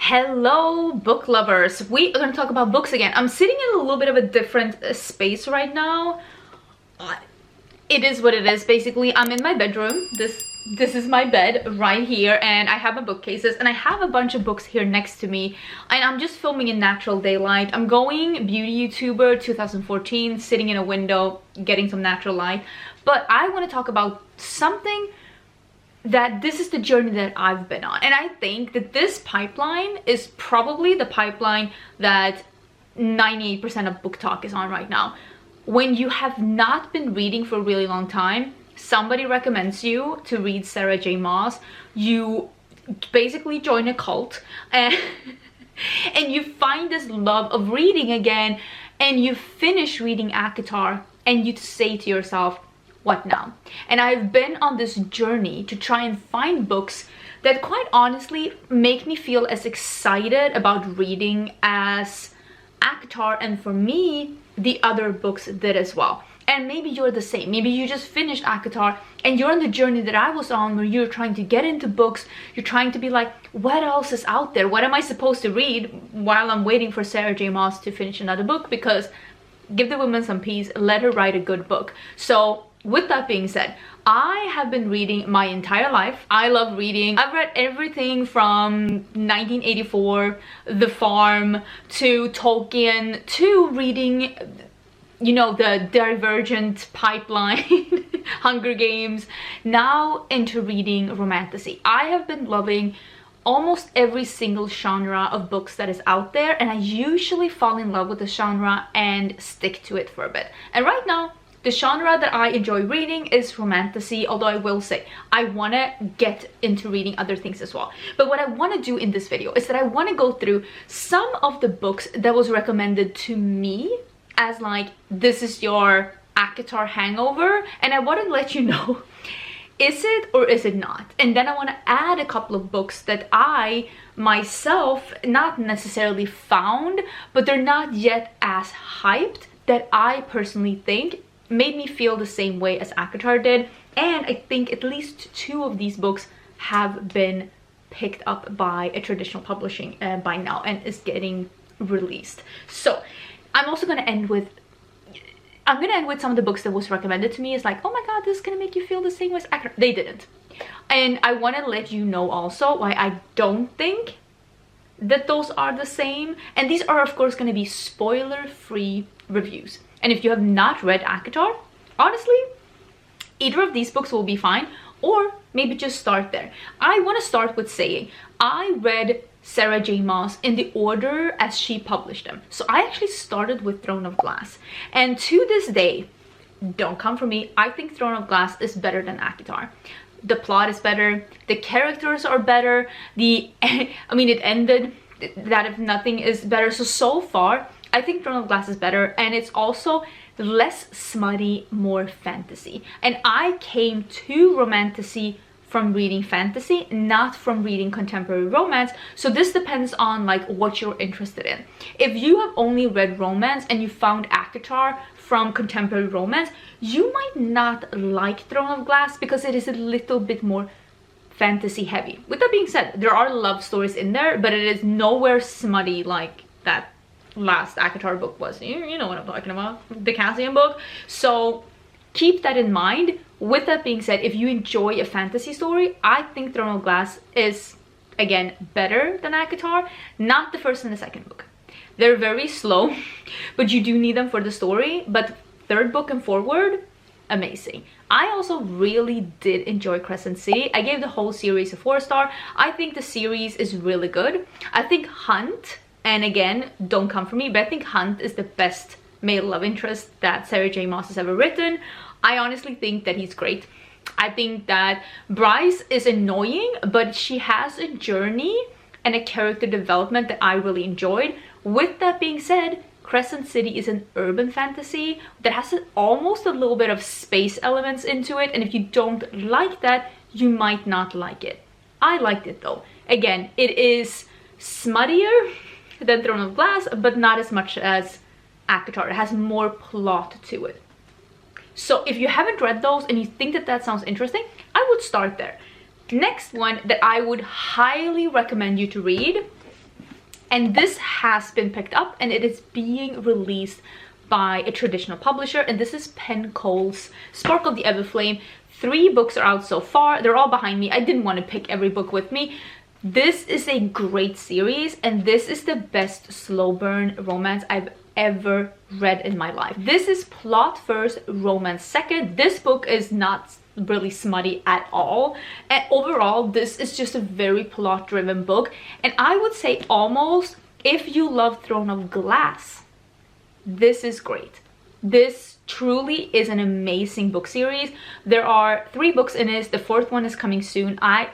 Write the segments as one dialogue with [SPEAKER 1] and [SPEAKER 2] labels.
[SPEAKER 1] Hello book lovers, we are going to talk about books again. I'm sitting in a little bit of a different space right now. It is what it is. Basically, I'm in my bedroom. This is my bed right here, and I have my bookcases and I have a bunch of books here next to me, and I'm just filming in natural daylight. I'm going beauty YouTuber 2014, sitting in a window getting some natural light. But I want to talk about something that this is the journey that I've been on, and I think that this pipeline is probably the pipeline that 98% of book talk is on right now. When you have not been reading for a really long time, somebody recommends you to read Sarah J. Maas, you basically join a cult and you find this love of reading again, and you finish reading Acotar and you say to yourself, what now? And I've been on this journey to try and find books that quite honestly make me feel as excited about reading as Acotar, and for me the other books did as well. And maybe you're the same. Maybe you just finished Acotar and you're on the journey that I was on, where you're trying to get into books. You're trying to be like, what else is out there? What am I supposed to read while I'm waiting for Sarah J. Maas to finish another book? Because give the woman some peace, let her write a good book. So with that being said, I have been reading my entire life. I love reading. I've read everything from 1984, The Farm, to Tolkien, to reading, you know, the Divergent pipeline, Hunger Games, now into reading romantasy. I have been loving almost every single genre of books that is out there, and I usually fall in love with the genre and stick to it for a bit. And right now, the genre that I enjoy reading is romantasy, although I will say I want to get into reading other things as well. But what I want to do in this video is that I want to go through some of the books that was recommended to me as like, this is your Acotar hangover, and I want to let you know, is it or is it not? And then I want to add a couple of books that I myself not necessarily found, but they're not yet as hyped, that I personally think made me feel the same way as Acotar did. And I think at least two of these books have been picked up by a traditional publishing by now and is getting released. So I'm also going to end with some of the books that was recommended to me. It's like, oh my god, this is gonna make you feel the same way as Acotar. They didn't. And I want to let you know also why I don't think that those are the same. And these are of course going to be spoiler free reviews. And if you have not read Acotar, honestly, either of these books will be fine, or maybe just start there. I want to start with saying I read Sarah J. Maas in the order as she published them. So I actually started with Throne of Glass. And to this day, don't come for me, I think Throne of Glass is better than Acotar. The plot is better, the characters are better, I mean, it ended that if nothing is better. So far, I think Throne of Glass is better, and it's also less smutty, more fantasy. And I came to romantasy from reading fantasy, not from reading contemporary romance. So this depends on like what you're interested in. If you have only read romance and you found Acotar from contemporary romance, you might not like Throne of Glass because it is a little bit more fantasy heavy. With that being said, there are love stories in there, but it is nowhere smutty like that last Acotar book was. You know what I'm talking about, the Cassian book. So keep that in mind. With that being said, if you enjoy a fantasy story, I think Throne of Glass is, again, better than Acotar. Not the first and the second book. They're very slow, but you do need them for the story. But third book and forward, amazing. I also really did enjoy Crescent City. I gave the whole series a 4-star. I think the series is really good. I think Hunt, and again, don't come for me, but I think Hunt is the best male love interest that Sarah J. Maas has ever written. I honestly think that he's great. I think that Bryce is annoying, but she has a journey and a character development that I really enjoyed. With that being said, Crescent City is an urban fantasy that has almost a little bit of space elements into it, and if you don't like that, you might not like it. I liked it though. Again, it is smuttier than Throne of Glass, but not as much as Acotar. It has more plot to it. So if you haven't read those and you think that that sounds interesting, I would start there. Next one that I would highly recommend you to read And this has been picked up and it is being released by a traditional publisher, and this is Pencole's Sparkle of the Everflame. 3 books are out so far. They're all behind me. I didn't want to pick every book with me. This is a great series, and this is the best slow burn romance I've ever read in my life. This is plot first, romance second. This book is not really smutty at all, and overall this is just a very plot driven book. And I would say almost, if you love Throne of Glass, this is great. This truly is an amazing book series. There are 3 books in it. The 4th one is coming soon. I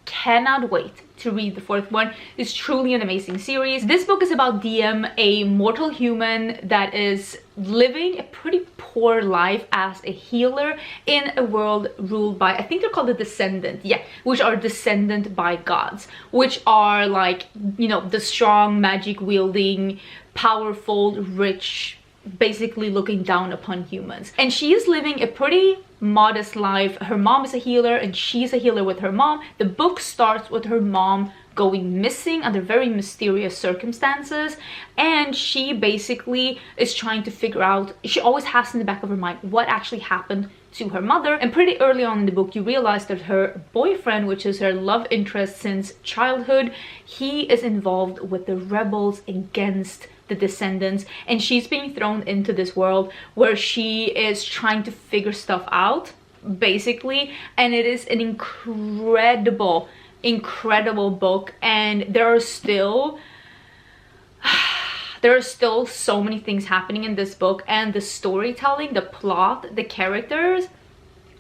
[SPEAKER 1] cannot wait to read the 4th one. It's truly an amazing series. This book is about DM, a mortal human that is living a pretty poor life as a healer in a world ruled by, I think they're called the Descendant, yeah, which are descendant by gods, which are like, you know, the strong, magic wielding, powerful, rich, basically looking down upon humans. And she is living a pretty modest life. Her mom is a healer and she's a healer with her mom. The book starts with her mom going missing under very mysterious circumstances, and she basically is trying to figure out, she always has in the back of her mind what actually happened to her mother. And pretty early on in the book you realize that her boyfriend, which is her love interest since childhood, he is involved with the rebels against the Descendants, and she's being thrown into this world where she is trying to figure stuff out basically. And it is an incredible book, and there are still so many things happening in this book, and the storytelling, the plot, the characters.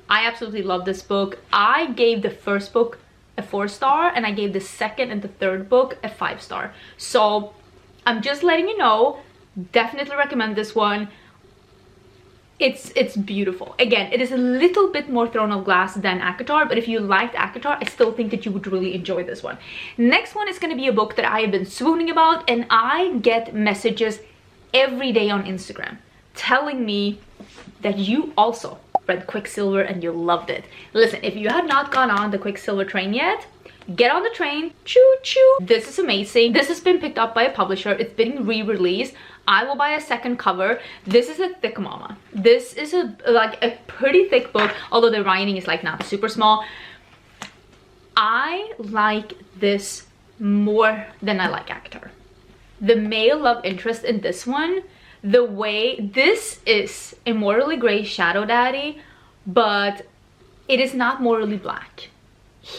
[SPEAKER 1] I absolutely love this book. I gave the first book a 4-star, and I gave the second and the third book a 5-star. So I'm just letting you know, definitely recommend this one. It's beautiful. Again, it is a little bit more Throne of Glass than Acotar, but if you liked Acotar, I still think that you would really enjoy this one. Next one is going to be a book that I have been swooning about, and I get messages every day on Instagram telling me that you also read Quicksilver and you loved it. Listen, if you have not gone on the Quicksilver train yet, get on the train, choo choo. This is amazing. This has been picked up by a publisher. It's been re-released. I will buy a second cover. This is a thick mama. This is like a pretty thick book, although the writing is like not super small. I like this more than I like Acotar. The male love interest in this one, the way this is a morally gray shadow daddy, but it is not morally black.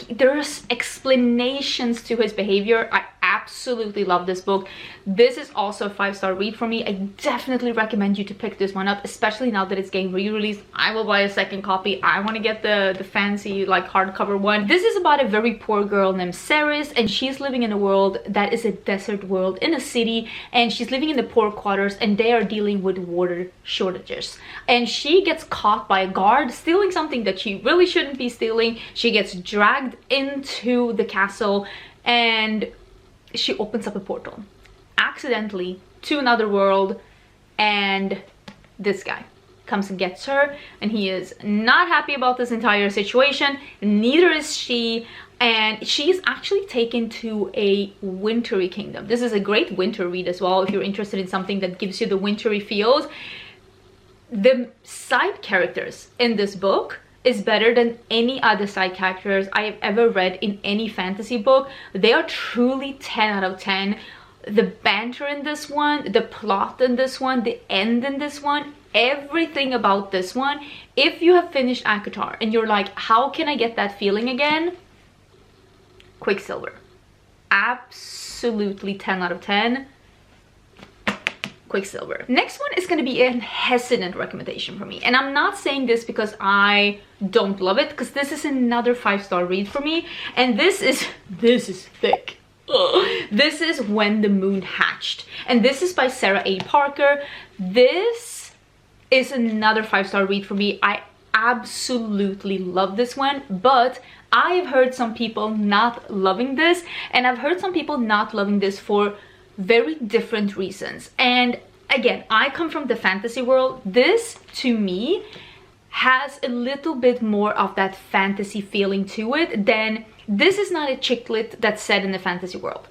[SPEAKER 1] There's explanations to his behavior. I absolutely love this book. This is also a 5-star read for me. I definitely recommend you to pick this one up, especially now that it's getting re-released. I will buy a second copy. I want to get the fancy like hardcover one. This is about a very poor girl named Ceres, and she's living in a world that is a desert world in a city, and she's living in the poor quarters, and they are dealing with water shortages. And she gets caught by a guard stealing something that she really shouldn't be stealing. She gets dragged into the castle, and she opens up a portal accidentally to another world, and this guy comes and gets her, and he is not happy about this entire situation. Neither is she, and she's actually taken to a wintry kingdom. This is a great winter read as well if you're interested in something that gives you the wintry feels. The side characters in this book is better than any other side characters I have ever read in any fantasy book. They are truly 10 out of 10. The banter in this one, the plot in this one, the end in this one, everything about this one. If you have finished Acotar and you're like, how can I get that feeling again? Quicksilver. Absolutely 10 out of 10. Quicksilver. Next one is going to be a hesitant recommendation for me, and I'm not saying this because I don't love it, because this is another 5-star read for me, and this is thick. Ugh. This is When the Moon Hatched, and this is by Sarah A. Parker. This is another 5-star read for me. I absolutely love this one, but I have heard some people not loving this, and I've heard some people not loving this for very different reasons. And again, I come from the fantasy world. This to me has a little bit more of that fantasy feeling to it than, this is not a chick lit that's set in the fantasy world.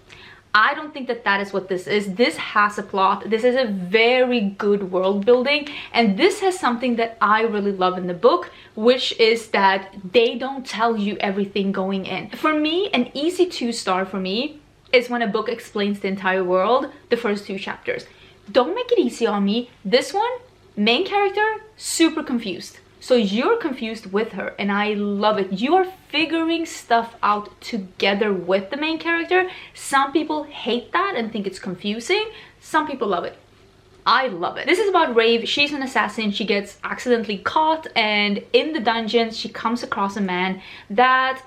[SPEAKER 1] I don't think that that is what this is. This has a plot. This is a very good world building. And this has something that I really love in the book, which is that they don't tell you everything going in. For me, an easy 2-star for me is when a book explains the entire world, the first 2 chapters. Don't make it easy on me. This one, main character, super confused. So you're confused with her, and I love it. You are figuring stuff out together with the main character. Some people hate that and think it's confusing. Some people love it. I love it. This is about Rave. She's an assassin. She gets accidentally caught, and in the dungeons she comes across a man that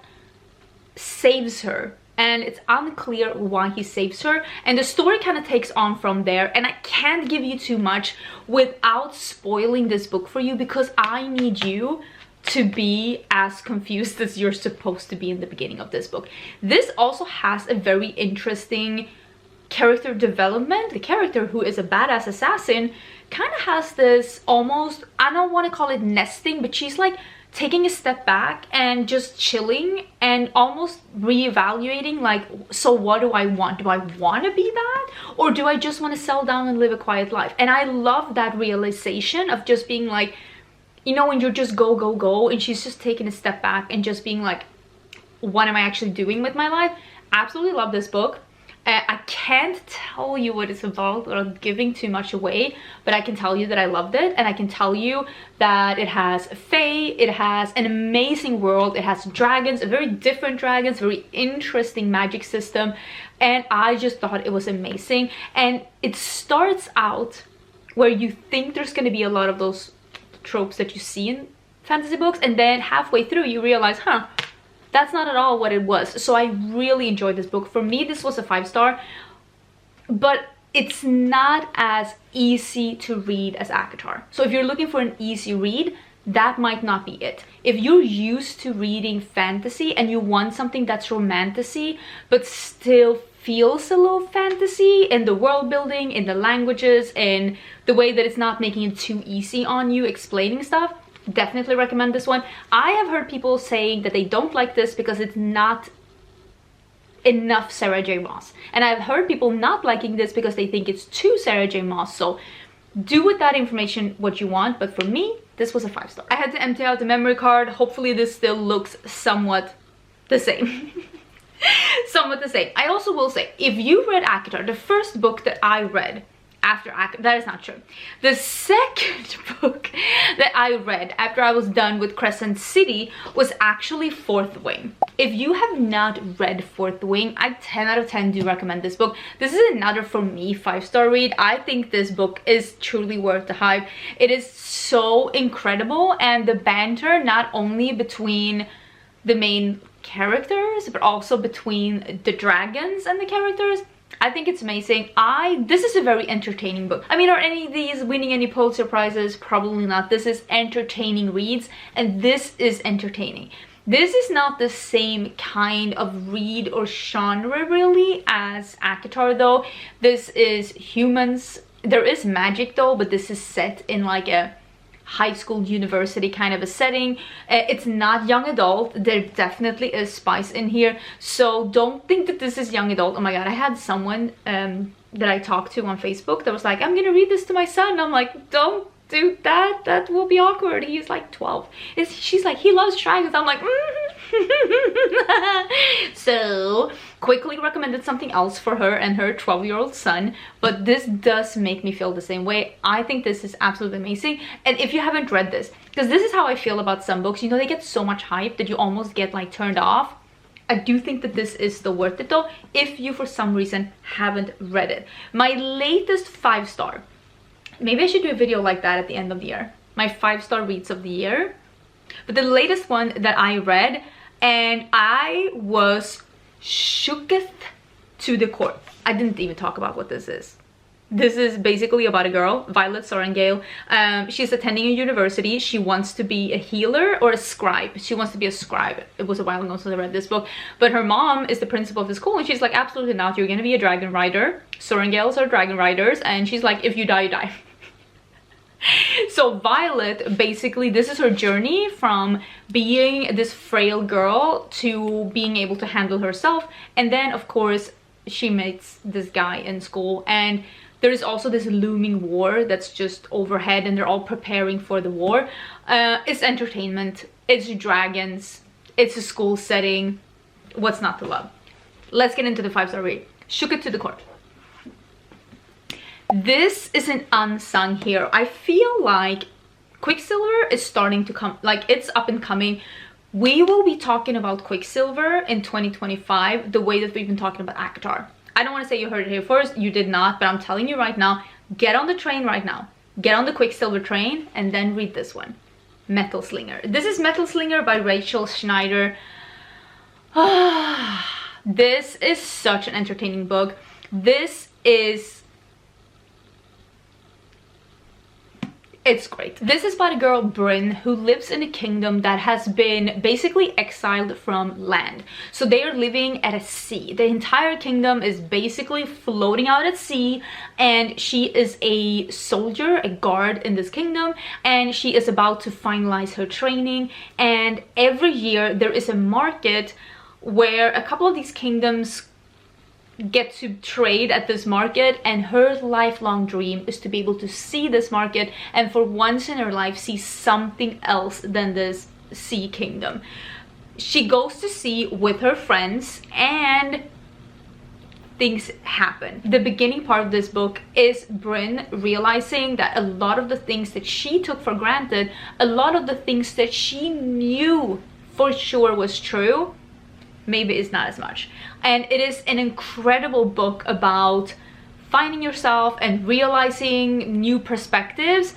[SPEAKER 1] saves her. And it's unclear why he saves her, and the story kind of takes on from there. And I can't give you too much without spoiling this book for you, because I need you to be as confused as you're supposed to be in the beginning of this book. This also has a very interesting character development. The character, who is a badass assassin, kind of has this almost, I don't want to call it nesting, but she's like taking a step back and just chilling and almost reevaluating, like, so what do I want? Do I want to be that? Or do I just want to settle down and live a quiet life? And I love that realization of just being like, you know, when you're just go, go, go, and she's just taking a step back and just being like, what am I actually doing with my life? Absolutely love this book. I can't tell you what it's about without giving too much away, but I can tell you that I loved it, and I can tell you that it has fae, it has an amazing world, it has dragons, very different dragons, very interesting magic system, and I just thought it was amazing. And it starts out where you think there's going to be a lot of those tropes that you see in fantasy books, and then halfway through you realize, huh, that's not at all what it was. So I really enjoyed this book. For me, this was a 5-star, but it's not as easy to read as Acotar. So if you're looking for an easy read, that might not be it. If you're used to reading fantasy and you want something that's romantasy, but still feels a little fantasy in the world building, in the languages, in the way that it's not making it too easy on you explaining stuff, definitely recommend this one. I have heard people saying that they don't like this because it's not enough Sarah J. Maas, and I've heard people not liking this because they think it's too Sarah J. Maas. So do with that information what you want, but for me, this was a 5-star. I had to empty out the memory card. Hopefully this still looks somewhat the same. Somewhat the same. I also will say, if you read Acotar, the first book that I read after Acotar, that is not true. The second book that I read after I was done with Crescent City was actually Fourth Wing. If you have not read Fourth Wing, I 10 out of 10 do recommend this book. This is another, for me, 5-star read. I think this book is truly worth the hype. It is so incredible, and the banter, not only between the main characters, but also between the dragons and the characters, I think it's amazing. This is a very entertaining book. I mean, are any of these winning any Pulitzer Prizes? Probably not. This is entertaining reads, and this is entertaining. This is not the same kind of read or genre really as Acotar though. This is humans. There is magic though, but this is set in like a high school, university kind of a setting. It's not young adult. There definitely is spice in here, so don't think that this is young adult. Oh my god, I had someone that I talked to on Facebook that was like, I'm gonna read this to my son. I'm like, don't do that, that will be awkward. He's like 12. She's like, he loves dragons. I'm like, So quickly recommended something else for her and her 12-year-old son, but this does make me feel the same way. I think this is absolutely amazing. And if you haven't read this, because this is how I feel about some books, you know, they get so much hype that you almost get like turned off. I do think that this is still worth it though, if you for some reason haven't read it. My latest 5-star, maybe I should do a video like that at the end of the year, my 5-star reads of the year. But the latest one that I read, and I was shooketh to the core. I didn't even talk about what this is. This is basically about a girl, Violet Sorrengale. She's attending a university. She wants to be a healer or a scribe. She wants to be a scribe. It was a while ago since I read this book. But her mom is the principal of the school, and she's like, absolutely not. You're going to be a dragon rider. Sorrengales are dragon riders. And she's like, if you die, you die. So Violet, basically, this is her journey from being this frail girl to being able to handle herself. And then, of course, she meets this guy in school, and there is also this looming war that's just overhead, and they're all preparing for the war. It's entertainment, it's dragons, it's a school setting. What's not to love? Let's get into the 5-star read. Shook it to the core. This is an unsung hero. I feel like Quicksilver is starting to come, like it's up and coming. We will be talking about Quicksilver in 2025 the way that we've been talking about Acotar. I don't want to say you heard it here first, you did not, but I'm telling you right now, get on the train right now. Get on the Quicksilver train and then read this one. Metal Slinger. This is Metal Slinger by Rachel Schneider. This is such an entertaining book. It's great. This is by the girl Bryn, who lives in a kingdom that has been basically exiled from land. So they are living at a sea. The entire kingdom is basically floating out at sea, and she is a soldier, a guard in this kingdom, and she is about to finalize her training. And every year there is a market where a couple of these kingdoms get to trade at this market, and her lifelong dream is to be able to see this market and for once in her life see something else than this sea kingdom. She goes to sea with her friends and things happen. The beginning part of this book is Bryn realizing that a lot of the things that she took for granted, a lot of the things that she knew for sure was true, maybe it's not as much. And it is an incredible book about finding yourself and realizing new perspectives.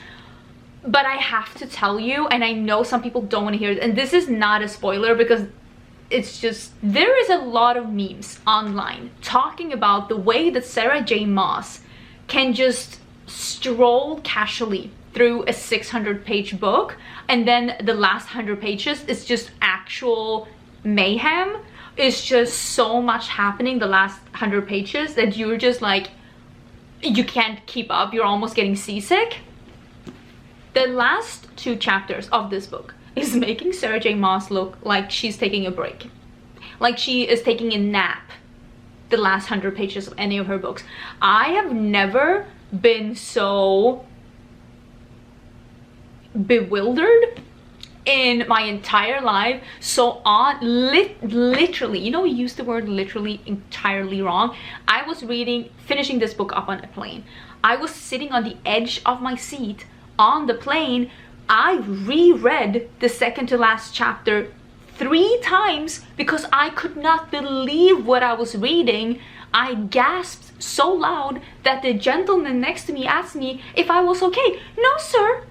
[SPEAKER 1] But I have to tell you, and I know some people don't want to hear it, and this is not a spoiler because it's just, there is a lot of memes online talking about the way that Sarah J. Maas can just stroll casually through a 600-page book, and then the last 100 pages is just actual mayhem. It's just so much happening the last 100 pages that you're just like, you can't keep up, you're almost getting seasick. The last 2 chapters of this book is making Sarah J. Maas look like she's taking a break, like she is taking a nap the last 100 pages of any of her books. I have never been so bewildered in my entire life. So on literally, you know, we use the word literally entirely wrong. I was finishing this book up on a plane. I was sitting on the edge of my seat on the plane. I reread the second to last chapter 3 times because I could not believe what I was reading. I gasped so loud that the gentleman next to me asked me if I was okay. No, sir,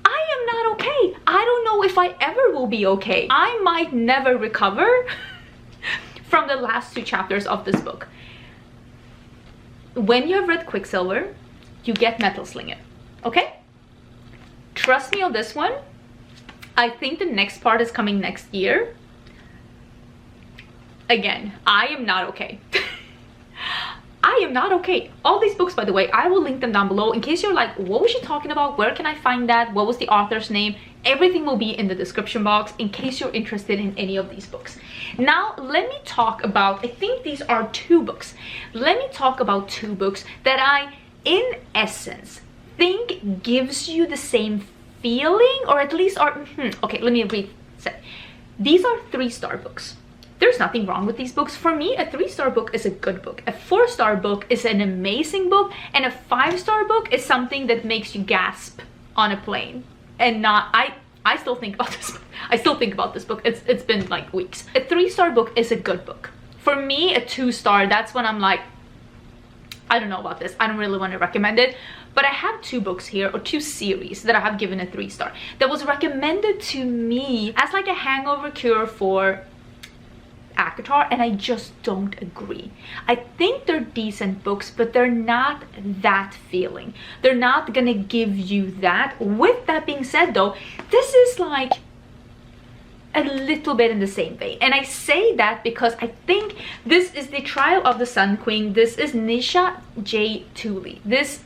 [SPEAKER 1] I am not okay. I don't know if I ever will be okay. I might never recover from the last 2 chapters of this book. When you have read Quicksilver, you get Metal Slinger, okay? Trust me on this one. I think the next part is coming next year. Again, I am not okay. I am not okay. All these books, by the way, I will link them down below in case you're like, what was she talking about? Where can I find that? What was the author's name? Everything will be in the description box in case you're interested in any of these books. Now, let me talk about, I think these are 2 books. Let me talk about 2 books that I, in essence, think gives you the same feeling, or at least are, okay, let me read. These are 3-star books. There's nothing wrong with these books. For me, a 3-star book is a good book. A 4-star book is an amazing book. And a 5-star book is something that makes you gasp on a plane. And not, I still think about this book. I still think about this book. It's been like weeks. A 3-star book is a good book. For me, a 2-star, that's when I'm like, I don't know about this. I don't really want to recommend it. But I have 2 books here, or 2 series that I have given a 3-star. That was recommended to me as like a hangover cure for Acotar, and I just don't agree. I think they're decent books, but they're not that feeling. They're not gonna give you that. With that being said though, this is like a little bit in the same vein, and I say that because I think this is the Trial of the Sun Queen. This is Nisha J. Tooley. This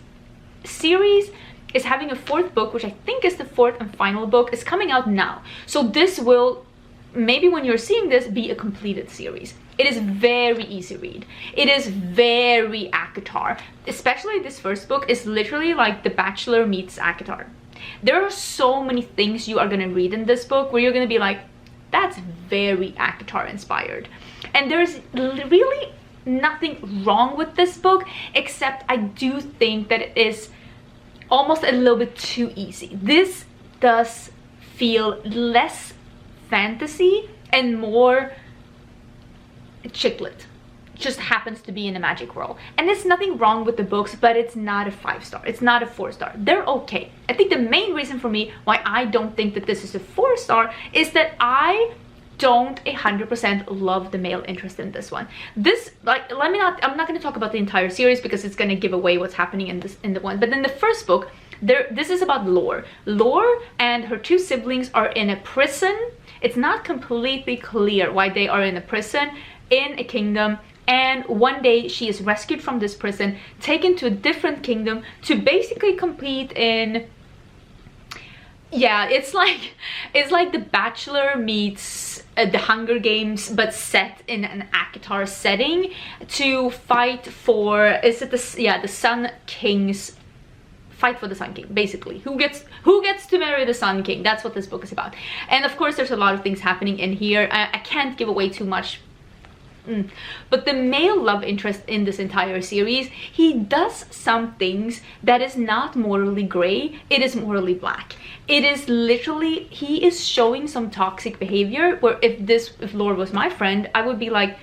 [SPEAKER 1] series is having a 4th book, which I think is the 4th and final book. It's coming out now, so this will maybe when you're seeing this, be a completed series. It is very easy read. It is very Acotar. Especially this first book is literally like The Bachelor meets Acotar. There are so many things you are going to read in this book where you're going to be like, that's very Acotar inspired. And there's really nothing wrong with this book, except I do think that it is almost a little bit too easy. This does feel less fantasy and more chick lit. Just happens to be in a magic world, and there's nothing wrong with the books, but it's not a 5-star, it's not a 4-star. They're okay. I think the main reason for me why I don't think that this is a 4-star is that I don't 100% love the male interest in this one. This, like, I'm not going to talk about the entire series because it's going to give away what's happening in the one, but in the first book this is about Lore and her 2 siblings are in a prison. It's not completely clear why they are in a prison in a kingdom, and one day she is rescued from this prison, taken to a different kingdom to basically compete in, yeah, it's like The Bachelor meets the Hunger Games, but set in an Acotar setting, to fight for, is it the Sun King's, fight for the Sun King, basically. Who gets to marry the Sun King? That's what this book is about. And of course there's a lot of things happening in here. I can't give away too much. But the male love interest in this entire series, he does some things that is not morally gray, it is morally black. It is literally, he is showing some toxic behavior where if Lord was my friend, I would be like,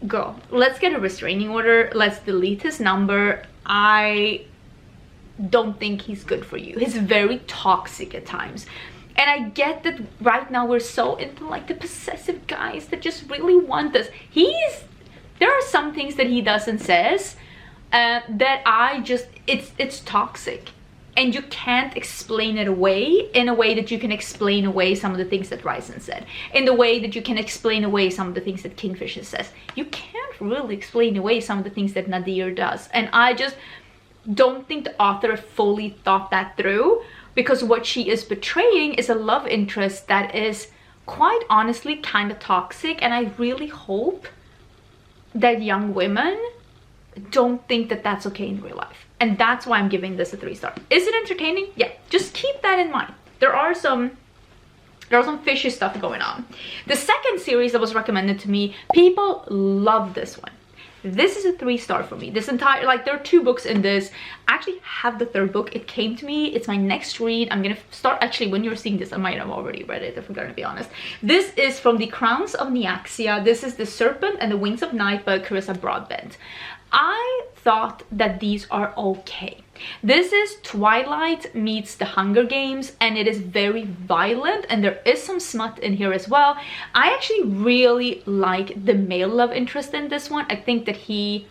[SPEAKER 1] girl, let's get a restraining order, let's delete his number. I don't think he's good for you. He's very toxic at times. And I get that right now we're so into like the possessive guys that just really want this. There are some things that he does and says that I just, it's toxic. And you can't explain it away in a way that you can explain away some of the things that Ryzen said. In the way that you can explain away some of the things that Kingfisher says. You can't really explain away some of the things that Nadir does. And I just don't think the author fully thought that through. Because what she is betraying is a love interest that is quite honestly kind of toxic, and I really hope that young women don't think that that's okay in real life. And that's why I'm giving this a 3-star. Is it entertaining? Yeah, just keep that in mind. There are some fishy stuff going on. The second series that was recommended to me, people love this one. This is a 3-star for me. This entire, like, there are 2 books in this. I actually have the 3rd book. It came to me. It's my next read. I'm gonna start, actually, when you're seeing this, I might have already read it, if I'm gonna be honest. This is from the Crowns of Nyqvist. This is The Serpent and the Wings of Night by Carissa Broadbent. I thought that these are okay. This is Twilight meets the Hunger Games, and it is very violent, and there is some smut in here as well. I actually really like the male love interest in this one. I think that he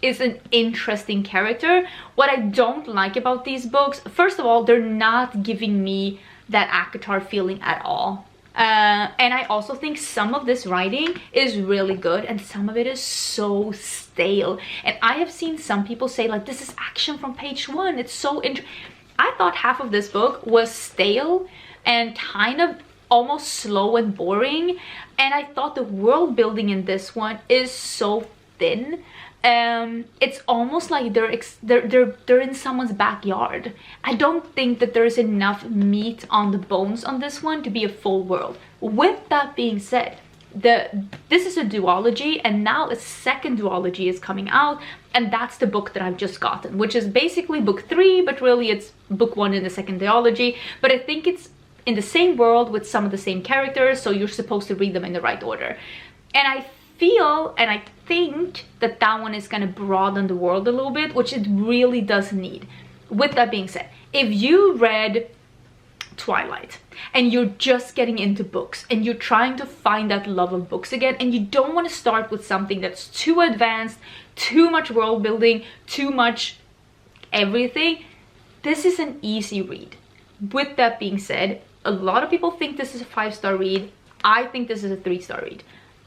[SPEAKER 1] is an interesting character. What I don't like about these books, first of all, they're not giving me that Acotar feeling at all. And I also think some of this writing is really good and some of it is so stale. And I have seen some people say like, this is action from page 1. It's so I thought half of this book was stale and kind of almost slow and boring. And I thought the world building in this one is so thin. It's almost like they're in someone's backyard. I don't think that there's enough meat on the bones on this one to be a full world. With that being said, this is a duology, and now a second duology is coming out, and that's the book that I've just gotten, which is basically book 3, but really it's book 1 in the second duology. But I think it's in the same world with some of the same characters, so you're supposed to read them in the right order. And I feel and I think that that one is going to broaden the world a little bit, which it really does need. With that being said, if you read Twilight and you're just getting into books and you're trying to find that love of books again, and you don't want to start with something that's too advanced, too much world building, too much everything, this is an easy read. With that being said, a lot of people think this is a 5-star read. I think this is a 3-star read.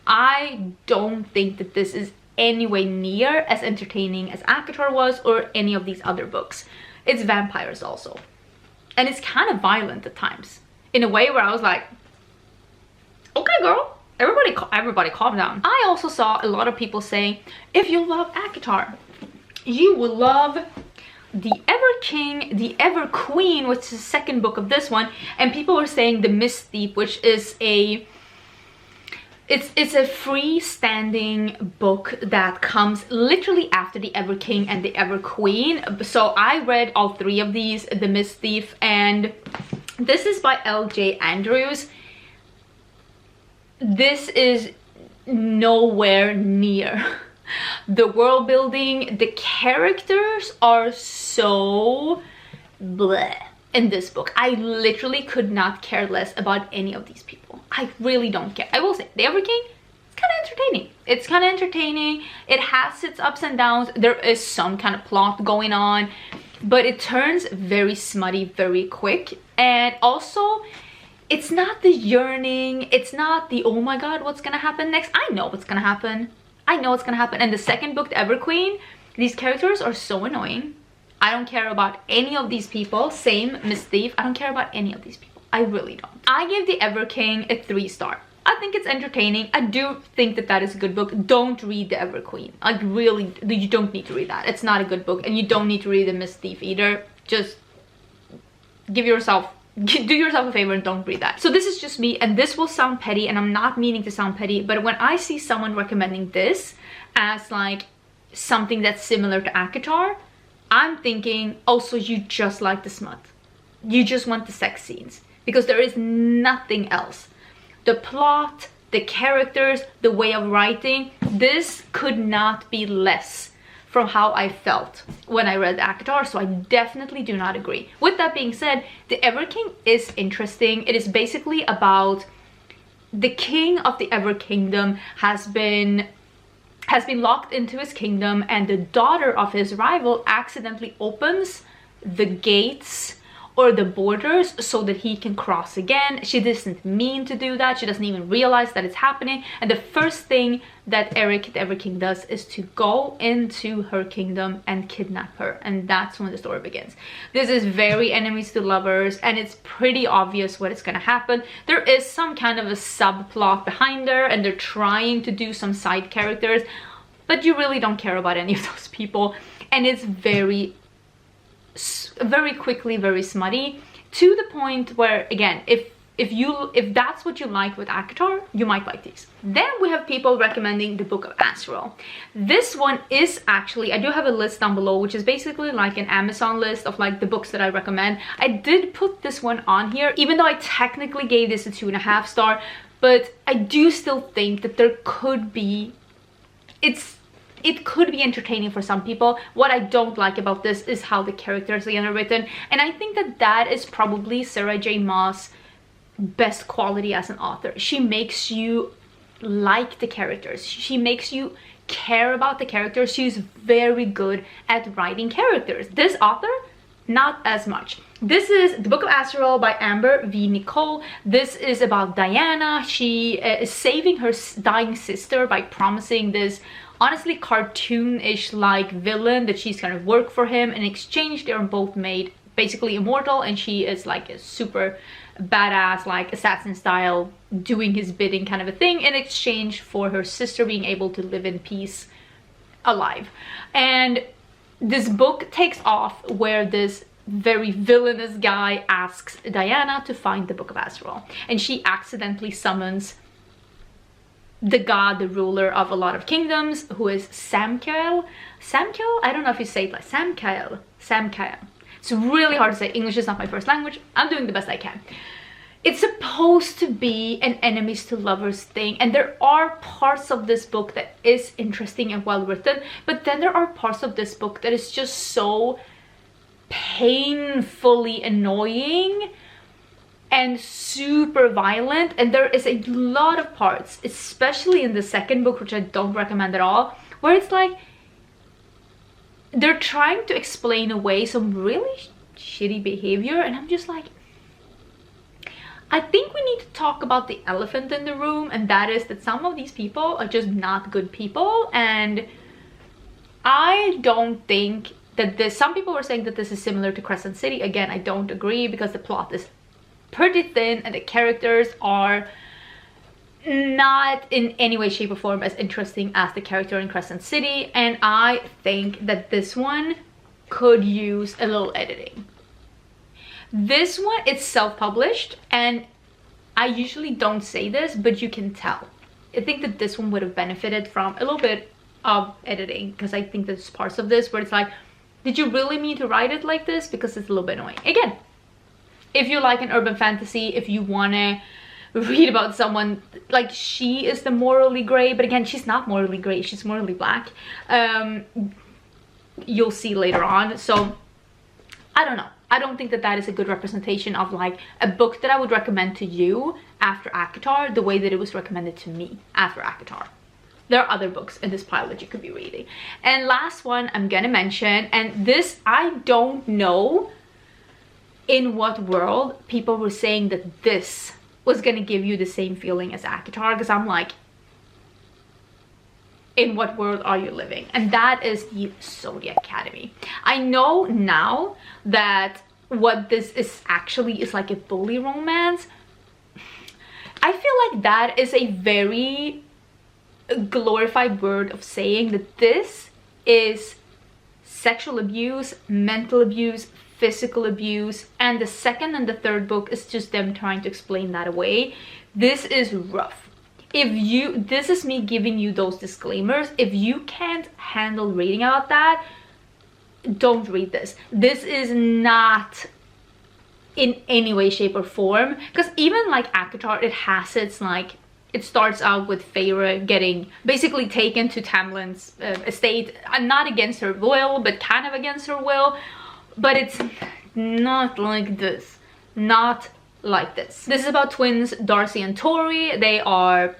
[SPEAKER 1] I don't think that this is anywhere near as entertaining as Acotar was or any of these other books. It's vampires also. And it's kind of violent at times. In a way where I was like, Okay, girl. Everybody calm down. I also saw a lot of people saying, if you love Acotar, you will love the Ever King, the Ever Queen, which is the second book of this one. And people were saying the Mist Thief, which is a freestanding book that comes literally after the Ever King and the Ever Queen. So I read all three of these, the Mist Thief, and this is by L.J. Andrews. This is nowhere near the world building. The characters are so bleh in this book. I literally could not care less about any of these people. I really don't care. I will say, the Ever King, it's kind of entertaining. It's kind of entertaining. It has its ups and downs. There is some kind of plot going on, but it turns very smutty very quick. And also, it's not the yearning. It's not the, oh my god, what's gonna happen next? I know what's gonna happen. I know what's gonna happen. And the second book, the Ever Queen, these characters are so annoying. I don't care about any of these people. Same Miss Thief. I don't care about any of these people. I really don't. I gave the Ever King a 3-star. I think it's entertaining. I do think that that is a good book. Don't read the Ever Queen. Like, really, you don't need to read that. It's not a good book. And you don't need to read the Miss Thief either. Just do yourself a favor and don't read that. So this is just me, and this will sound petty, and I'm not meaning to sound petty, but when I see someone recommending this as like something that's similar to Acotar, I'm thinking, oh, so you just like the smut. You just want the sex scenes, because there is nothing else. The plot, the characters, the way of writing, this could not be less from how I felt when I read Acotar, so I definitely do not agree. With that being said, the Ever King is interesting. It is basically about the king of the Ever Kingdom has been locked into his kingdom, and the daughter of his rival accidentally opens the gates or the borders so that he can cross again. She doesn't mean to do that. She doesn't even realize that it's happening. And the first thing that Eric, the Ever King, does is to go into her kingdom and kidnap her. And that's when the story begins. This is very enemies to lovers, and it's pretty obvious what is going to happen. There is some kind of a subplot behind her, and they're trying to do some side characters, but you really don't care about any of those people. And it's very quickly very smutty, to the point where, again, if that's what you like with Acotar, you might like these. Then we have people recommending the Book of Azrael. This one is actually, I do have a list down below, which is basically like an Amazon list of like the books that I recommend. I did put this one on here, even though I technically gave this a 2.5 star, but I do still think that there could be, it could be entertaining for some people. What I don't like about this is how the characters are written, and I think that that is probably Sarah J. Maas' best quality as an author. She makes you like the characters. She makes you care about the characters. She's very good at writing characters. This author, not as much. This is the Book of Azrael by Amber V. Nicole. This is about Diana. She is saving her dying sister by promising this honestly cartoonish like villain that she's gonna work for him. In exchange, they're both made basically immortal, and she is like a super badass, like assassin style, doing his bidding kind of a thing, in exchange for her sister being able to live in peace alive. And this book takes off where this very villainous guy asks Diana to find the Book of Azrael, and she accidentally summons the god, the ruler of a lot of kingdoms, who is Samkael. Samkael? I don't know if you say it like Samkael. Samkael. It's really hard to say. English is not my first language. I'm doing the best I can. It's supposed to be an enemies to lovers thing, and there are parts of this book that is interesting and well written, but then there are parts of this book that is just so painfully annoying and super violent. And there is a lot of parts, especially in the second book, which I don't recommend at all, where it's like they're trying to explain away some really shitty behavior, and I'm just like, I think we need to talk about the elephant in the room, and that is that some of these people are just not good people. And I don't think that this, some people were saying that this is similar to Crescent City. Again, I don't agree, because the plot is pretty thin and the characters are not in any way, shape or form as interesting as the character in Crescent City, and I think that this one could use a little editing. This one, it's self-published, and I usually don't say this, but you can tell. I think that this one would have benefited from a little bit of editing, because I think there's parts of this where it's like, did you really mean to write it like this? Because it's a little bit annoying. Again, if you like an urban fantasy, if you want to read about someone, like, she is the morally gray, but again, she's not morally gray, she's morally black. You'll see later on. So I don't know, I don't think that that is a good representation of like a book that I would recommend to you after Acotar, the way that it was recommended to me after Acotar. There are other books in this pile that you could be reading. And last one I'm gonna mention, and this, I don't know in what world people were saying that this was gonna give you the same feeling as Acotar, because I'm like, in what world are you living? And that is the Zodiac Academy. I know now that what this is actually is like a bully romance. I feel like that is a very glorified word of saying that this is sexual abuse, mental abuse, physical abuse, and the second and the third book is just them trying to explain that away. This is rough. This is me giving you those disclaimers. If you can't handle reading about that, don't read this. This is not in any way, shape or form, because even like Acotar, it has its like, it starts out with Feyre getting basically taken to Tamlin's estate, not against her will, but kind of against her will. But it's not like this. Not like this. This is about twins Darcy and Tori. They are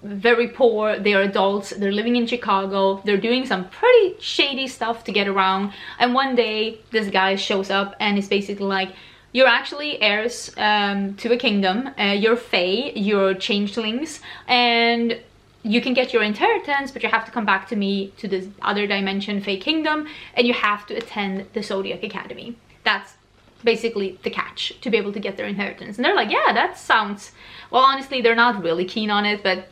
[SPEAKER 1] very poor, they are adults, they're living in Chicago, they're doing some pretty shady stuff to get around, and one day this guy shows up and is basically like, you're actually heirs to a kingdom, you're fae, you're changelings, and you can get your inheritance, but you have to come back to me to this other dimension, fae kingdom, and you have to attend the Zodiac Academy. That's basically the catch to be able to get their inheritance. And they're like, yeah, that sounds, well, honestly, they're not really keen on it, but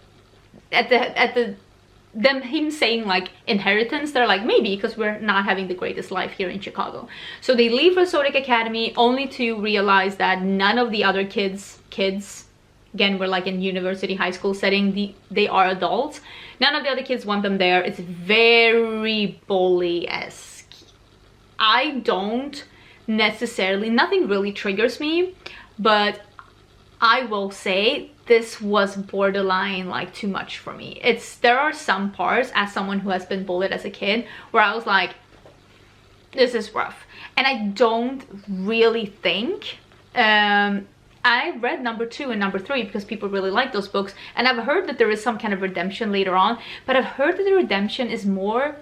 [SPEAKER 1] him saying like inheritance, they're like, maybe, because we're not having the greatest life here in Chicago. So they leave for Zodiac Academy only to realize that none of the other kids, again, we're like in university, high school setting, they are adults. None of the other kids want them there. It's very bully-esque. I don't necessarily, nothing really triggers me, but I will say this was borderline like too much for me. There are some parts, as someone who has been bullied as a kid, where I was like, this is rough. And I don't really think, I read number 2 and number 3 because people really like those books, and I've heard that there is some kind of redemption later on, but I've heard that the redemption is more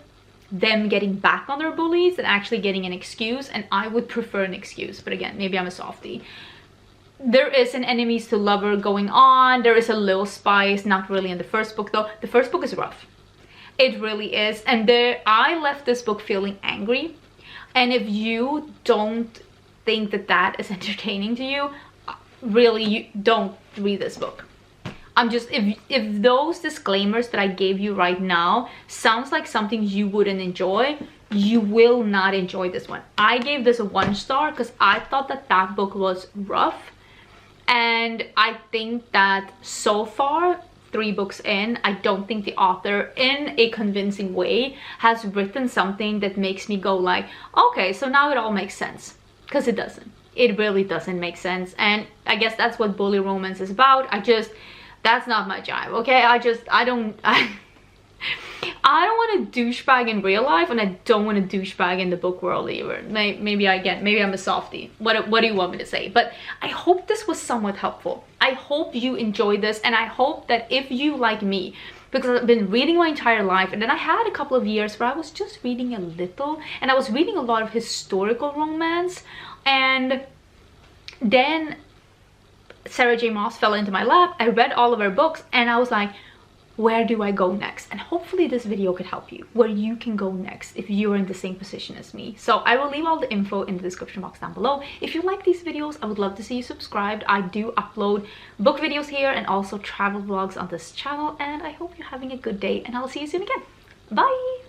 [SPEAKER 1] them getting back on their bullies than actually getting an excuse, and I would prefer an excuse. But again, maybe I'm a softie. There is an enemies to lover going on, there is a little spice, not really in the first book though. The first book is rough, it really is, and I left this book feeling angry, and if you don't think that that is entertaining to you, really, you don't read this book. I'm just, if those disclaimers that I gave you right now sounds like something you wouldn't enjoy, you will not enjoy this one. I gave this a 1 star because I thought that that book was rough, and I think that so far, 3 books in, I don't think the author in a convincing way has written something that makes me go like, okay, so now it all makes sense, because it doesn't. It really doesn't make sense, and I guess that's what bully romance is about. That's not my jive, okay? I don't want a douchebag in real life, and I don't want a douchebag in the book world either. Maybe I'm a softie. What do you want me to say? But I hope this was somewhat helpful. I hope you enjoyed this, and I hope that if you like me, because I've been reading my entire life, and then I had a couple of years where I was just reading a little, and I was reading a lot of historical romance, and then Sarah J. Maas fell into my lap. I read all of her books, and I was like, where do I go next? And hopefully this video could help you where you can go next if you're in the same position as me. So I will leave all the info in the description box down below. If you like these videos, I would love to see you subscribed. I do upload book videos here and also travel vlogs on this channel, and I hope you're having a good day, and I'll see you soon again. Bye!